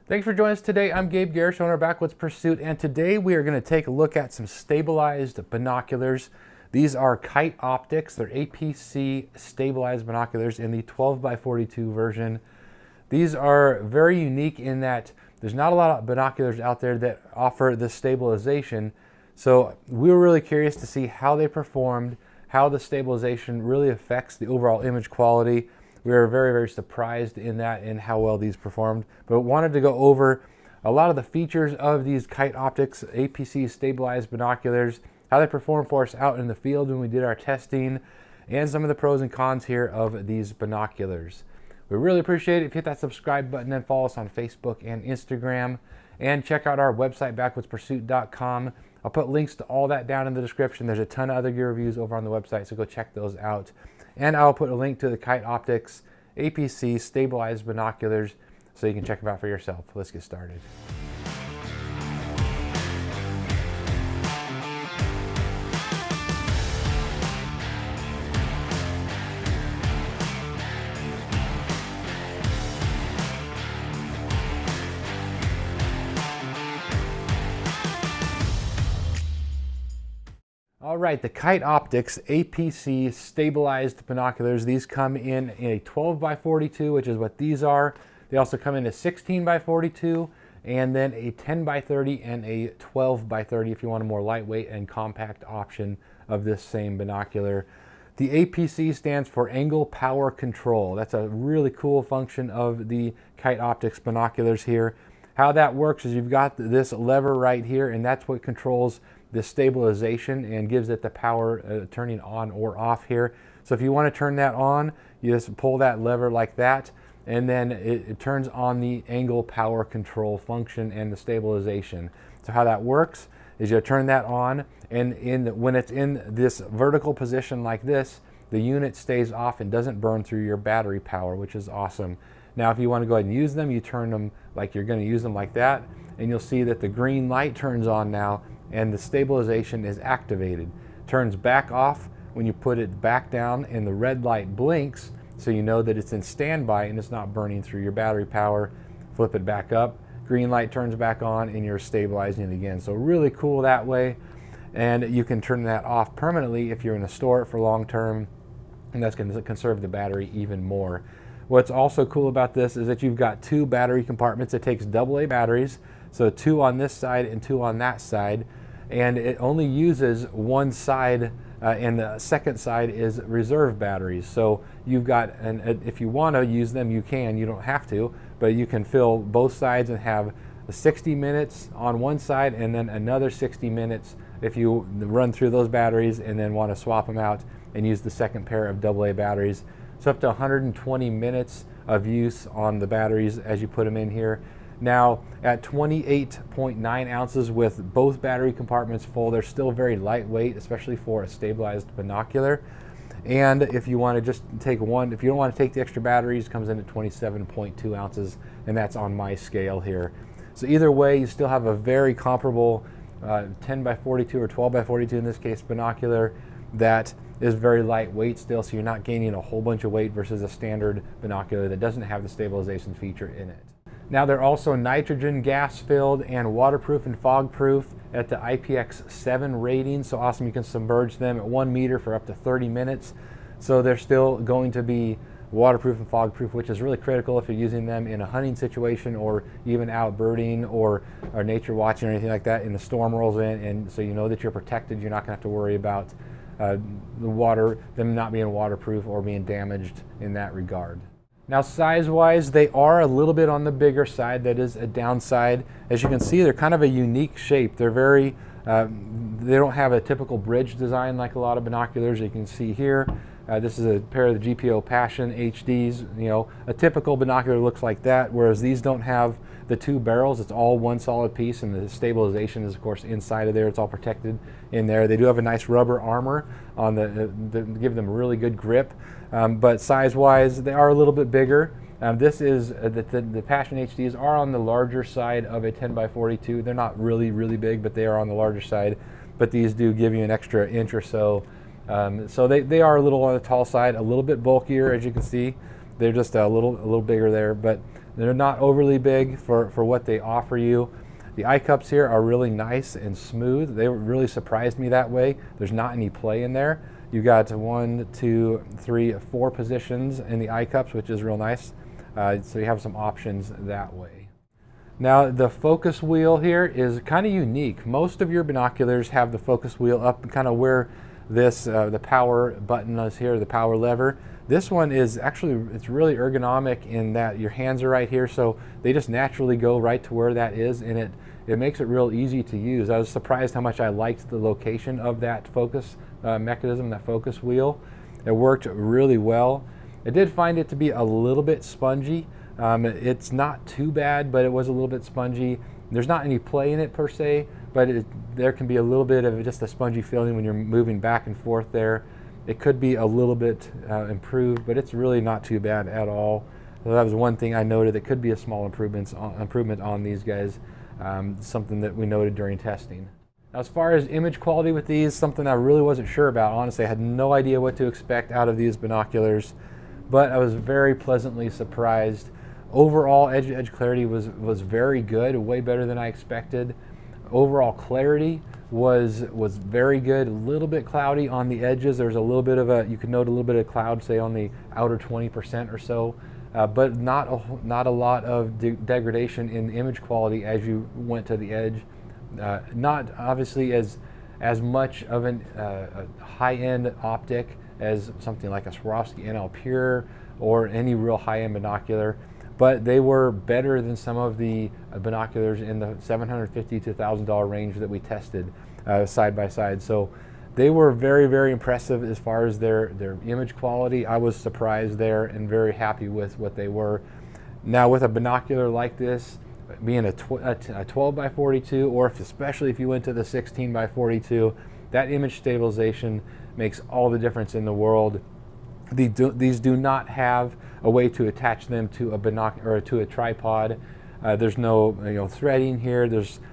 Thanks for joining us today. I'm Gabe Garish, owner of Backwoods Pursuit, and today we are going to take a look at some stabilized binoculars. These are Kite Optics. They're APC stabilized binoculars in the 12x42 version. These are very unique in that there's not a lot of binoculars out there that offer this stabilization. So we were really curious to see how they performed, how the stabilization really affects the overall image quality. We were very, very surprised in that and how well these performed, but wanted to go over a lot of the features of these Kite Optics APC stabilized binoculars, how they perform for us out in the field when we did our testing, and some of the pros and cons here of these binoculars. We really appreciate it if you hit that subscribe button and follow us on Facebook and Instagram, and check out our website, backwoodspursuit.com. I'll put links to all that down in the description. There's a ton of other gear reviews over on the website, so go check those out. And I'll put a link to the Kite Optics APC Stabilized binoculars so you can check them out for yourself. Let's get started. All right, the Kite Optics APC Stabilized binoculars. These come in a 12x42, which is what these are. They also come in a 16x42, and then a 10x30 and a 12x30 if you want a more lightweight and compact option of this same binocular. The APC stands for Angle Power Control. That's a really cool function of the Kite Optics binoculars here. How that works is you've got this lever right here, and that's what controls the stabilization and gives it the power turning on or off here. So if you want to turn that on, you just pull that lever like that, and then it turns on the angle power control function and the stabilization. So how that works is you turn that on, and when it's in this vertical position like this, the unit stays off and doesn't burn through your battery power, which is awesome. Now if you want to go ahead and use them, you turn them like you're going to use them like that, and you'll see that the green light turns on now and the stabilization is activated. Turns back off when you put it back down, and the red light blinks so you know that it's in standby and it's not burning through your battery power. Flip it back up, green light turns back on, and you're stabilizing it again. So really cool that way, and you can turn that off permanently if you're going to store it for long term, and that's going to conserve the battery even more. What's also cool about this is that you've got two battery compartments. It takes AA batteries, so two on this side and two on that side, and it only uses one side, and the second side is reserve batteries. So you've got, and if you want to use them, you can. You don't have to, but you can fill both sides and have 60 minutes on one side and then another 60 minutes if you run through those batteries and then want to swap them out and use the second pair of AA batteries. So up to 120 minutes of use on the batteries as you put them in here. Now at 28.9 ounces with both battery compartments full, they're still very lightweight, especially for a stabilized binocular. And if you want to just take one, if you don't want to take the extra batteries, it comes in at 27.2 ounces, and that's on my scale here. So either way, you still have a very comparable 10x42 or 12x42 in this case binocular that is very lightweight still, so you're not gaining a whole bunch of weight versus a standard binocular that doesn't have the stabilization feature in it. Now they're also nitrogen gas filled and waterproof and fog proof at the IPX7 rating, so awesome. You can submerge them at 1 meter for up to 30 minutes. So they're still going to be waterproof and fog proof, which is really critical if you're using them in a hunting situation or even out birding or nature watching or anything like that, and the storm rolls in, and so you know that you're protected. You're not gonna have to worry about the water, them not being waterproof or being damaged in that regard. Now size-wise, they are a little bit on the bigger side. That is a downside. As you can see, they're kind of a unique shape. They're very, they don't have a typical bridge design like a lot of binoculars you can see here. This is a pair of the GPO Passion HDs. You know, a typical binocular looks like that, whereas these don't have the two barrels. It's all one solid piece, and the stabilization is of course inside of there. It's all protected in there. They do have a nice rubber armor on the give them really good grip, but size-wise, they are a little bit bigger. This is the Passion HDs are on the larger side of a 10x42. They're not really big, but they are on the larger side. But these do give you an extra inch or so. So they are a little on the tall side, a little bit bulkier, as you can see. They're just a little bigger there, but They're not overly big for what they offer you. The eye cups here are really nice and smooth. They really surprised me that way. There's not any play in there. You got 1, 2, 3, 4 positions in the eye cups, which is real nice. So you have some options that way. Now the focus wheel here is kind of unique. Most of your binoculars have the focus wheel up kind of where this the power button is here, the power lever. This one is actually, it's really ergonomic in that your hands are right here, so they just naturally go right to where that is, and it makes it real easy to use. I was surprised how much I liked the location of that focus mechanism, that focus wheel. It worked really well. I did find it to be a little bit spongy. It's not too bad, but it was a little bit spongy. There's not any play in it per se, but there can be a little bit of just a spongy feeling when you're moving back and forth there. It could be a little bit improved, but it's really not too bad at all. So that was one thing I noted that could be a small improvement on these guys, something that we noted during testing. Now, as far as image quality with these, something I really wasn't sure about. Honestly, I had no idea what to expect out of these binoculars, but I was very pleasantly surprised. Overall, edge-to-edge clarity was very good, way better than I expected. Overall clarity was very good. A little bit cloudy on the edges. There's a little bit of you could note a little bit of cloud, say on the outer 20% or so, but not a lot of degradation in image quality as you went to the edge. Not obviously as much of a high-end optic as something like a Swarovski NL Pure or any real high-end binocular, but they were better than some of the binoculars in the $750 to $1,000 range that we tested side by side. So they were very, very impressive as far as their image quality. I was surprised there and very happy with what they were. Now with a binocular like this, being a 12 by 42, or especially if you went to the 16 by 42, that image stabilization makes all the difference in the world. These do not have a way to attach them to a binocular or to a tripod. There's no threading here.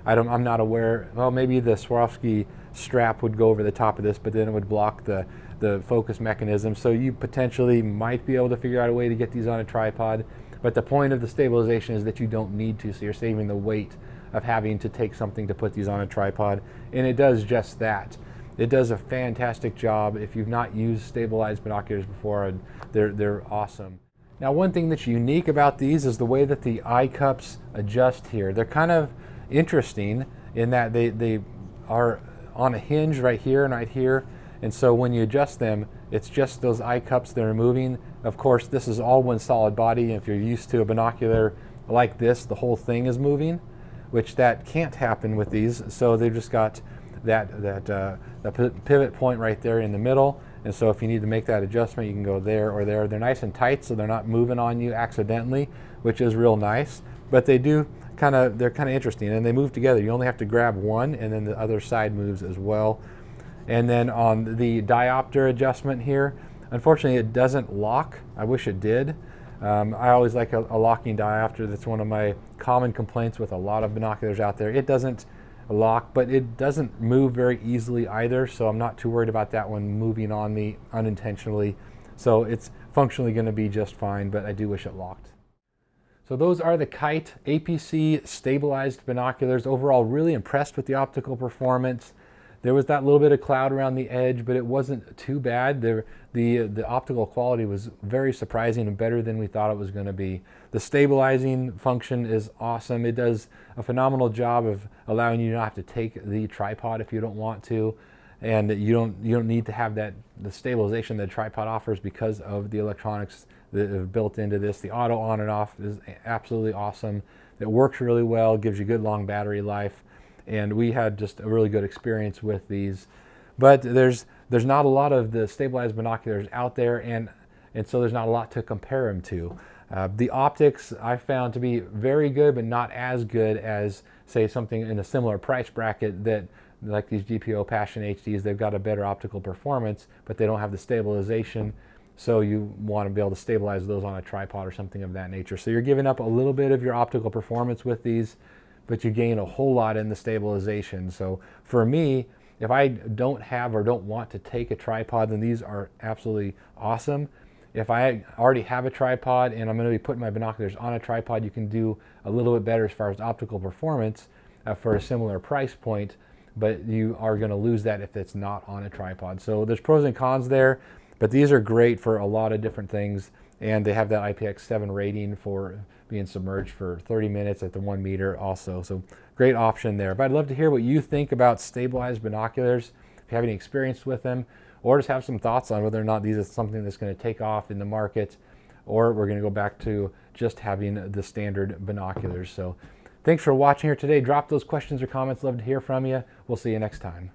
I'm not aware. Well, maybe the Swarovski strap would go over the top of this, but then it would block the focus mechanism. So you potentially might be able to figure out a way to get these on a tripod. But the point of the stabilization is that you don't need to, so you're saving the weight of having to take something to put these on a tripod, and it does just that. It does a fantastic job. If you've not used stabilized binoculars before, they're awesome. Now, one thing that's unique about these is the way that the eye cups adjust here. They're kind of interesting in that they are on a hinge right here and right here, and so when you adjust them, it's just those eye cups that are moving. Of course, this is all one solid body. If you're used to a binocular like this, the whole thing is moving, which that can't happen with these. So they've just got that pivot point right there in the middle. And so if you need to make that adjustment, you can go there or there. They're nice and tight, so they're not moving on you accidentally, which is real nice. But they're kind of interesting, and they move together. You only have to grab one, and then the other side moves as well. And then on the diopter adjustment here, unfortunately it doesn't lock. I wish it did. I always like a locking diopter. That's one of my common complaints with a lot of binoculars out there. It doesn't lock, but it doesn't move very easily either, so I'm not too worried about that one moving on me unintentionally. So it's functionally going to be just fine, but I do wish it locked. So those are the Kite APC Stabilized binoculars. Overall, really impressed with the optical performance. There was that little bit of cloud around the edge, but it wasn't too bad. The optical quality was very surprising and better than we thought it was going to be. The stabilizing function is awesome. It does a phenomenal job of allowing you not have to take the tripod if you don't want to, and you don't need to have the stabilization that a tripod offers because of the electronics that are built into this. The auto on and off is absolutely awesome. It works really well, gives you good long battery life. And we had just a really good experience with these. But there's not a lot of the stabilized binoculars out there, and so there's not a lot to compare them to. The optics I found to be very good, but not as good as, say, something in a similar price bracket that, like these GPO Passion HDs, they've got a better optical performance, but they don't have the stabilization. So you want to be able to stabilize those on a tripod or something of that nature. So you're giving up a little bit of your optical performance with these, but you gain a whole lot in the stabilization. So for me, if I don't have or don't want to take a tripod, then these are absolutely awesome. if I already have a tripod and I'm going to be putting my binoculars on a tripod, you can do a little bit better as far as optical performance for a similar price point, but you are going to lose that if it's not on a tripod. So there's pros and cons there, but these are great for a lot of different things, and they have that IPX7 rating for being submerged for 30 minutes at the 1 meter also. So great option there. But I'd love to hear what you think about stabilized binoculars, if you have any experience with them, or just have some thoughts on whether or not these are something that's going to take off in the market, or we're going to go back to just having the standard binoculars. So thanks for watching here today. Drop those questions or comments. Love to hear from you. We'll see you next time.